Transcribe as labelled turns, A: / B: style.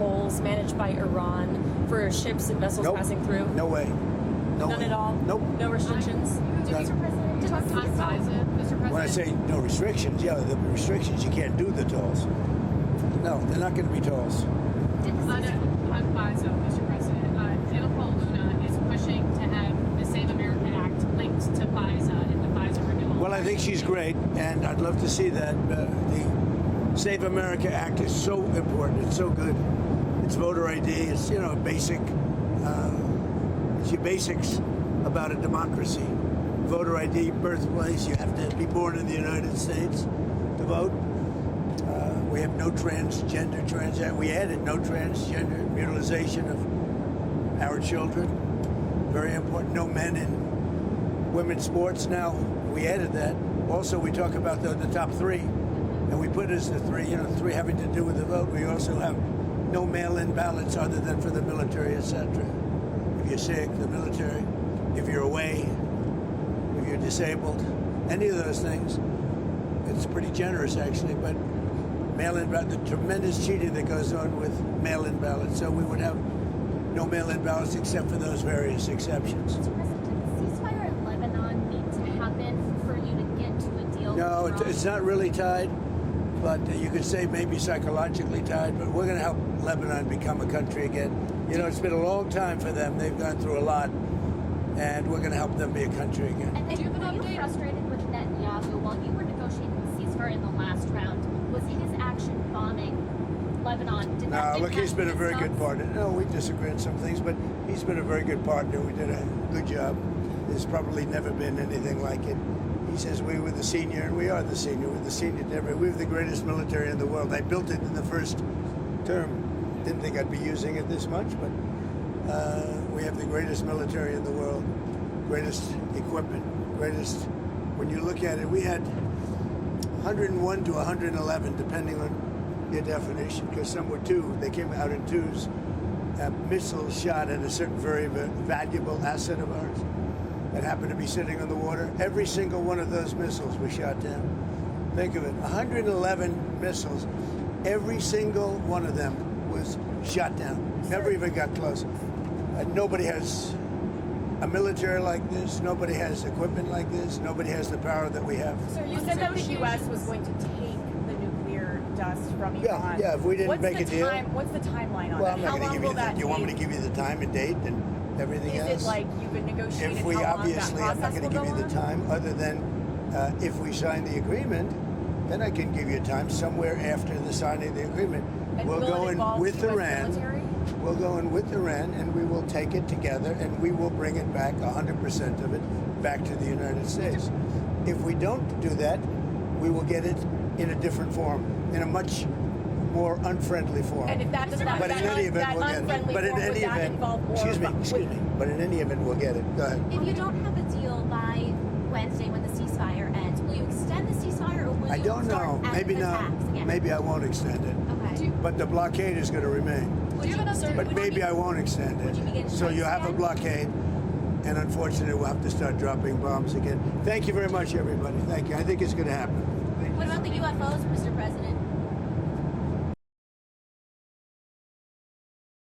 A: tolls managed by Iran for ships and vessels passing through?
B: No way.
A: None at all?
B: Nope.
A: No restrictions?
C: Mr. President, did talk on FISA, Mr. President?
B: When I say no restrictions, yeah, the restrictions, you can't do the tolls. No, they're not going to be tolls.
C: On FISA, Mr. President, Annapol Luna is pushing to have the Save America Act linked to FISA and the FISA renewal.
B: Well, I think she's great, and I'd love to see that. The Save America Act is so important. It's so good. It's voter ID. It's, basic. It's your basics about a democracy. Voter ID, birthplace. You have to be born in the United States to vote. We have no transgender. We added no transgender mutilization of our children. Very important. No men in women's sports now. We added that. Also, we talk about the top three, and we put as the three, three having to do with the vote. We also have no mail-in ballots other than for the military, etc. If you're sick, the military. If you're away, if you're disabled, any of those things. It's pretty generous, actually, but mail-in ballot, the tremendous cheating that goes on with mail-in ballots. So we would have no mail-in ballots except for those various exceptions.
D: Mr. President, did the ceasefire in Lebanon need to happen for you to get to a deal?
B: No, it's not really tied, but you could say maybe psychologically tied, but we're going to help Lebanon become a country again. It's been a long time for them. They've gone through a lot, and we're going to help them be a country again.
D: And do you have an update? Frustrated with Netanyahu while you were negotiating the ceasefire in the last round? Was his action bombing Lebanon?
B: No, look, he's been a very good partner. No, we disagree on some things, but he's been a very good partner. We did a good job. There's probably never been anything like it. He says we were the senior, and we are the senior. We're the senior never. We have the greatest military in the world. I built it in the first term. Didn't think I'd be using it this much, but we have the greatest military in the world, greatest equipment, greatest. When you look at it, we had 101 to 111, depending on your definition, because some were two. They came out in twos. Missiles shot at a certain very valuable asset of ours that happened to be sitting on the water. Every single one of those missiles was shot down. Think of it, 111 missiles. Every single one of them was shot down. Never even got close. Nobody has a military like this. Nobody has equipment like this. Nobody has the power that we have.
A: So you said that the U.S. was going to take the nuclear dust from Iran.
B: Yeah, if we didn't make a deal.
A: What's the timeline on
B: Well,
A: that?
B: I'm not going to give you
A: that
B: the. You want me to give you the time and date and everything else?
A: Is it like you've been negotiating?
B: If we
A: how
B: obviously,
A: long
B: I'm not going to give you the time. Other than if we sign the agreement, then I can give you time somewhere after the signing of the agreement.
A: And
B: we'll go in with Iran.
A: Military?
B: We'll go in with Iran, and we will take it together, and we will bring it back, 100% of it, back to the United States. If we don't do that, we will get it in a different form, in a much more unfriendly form.
A: And if that does not,
B: but in any event, we'll get it. But in any event, excuse me. But in any event, we'll get it. Go ahead.
D: If you don't have a deal by Wednesday when the ceasefire ends, will you extend the ceasefire or will you
B: I don't know. Maybe not. Maybe I won't extend it.
D: Okay.
B: But the blockade is going to remain. But maybe I won't extend it. So you have a blockade, and unfortunately, we'll have to start dropping bombs again. Thank you very much, everybody. Thank you. I think it's going to happen.
D: What about the UFOs, Mr. President?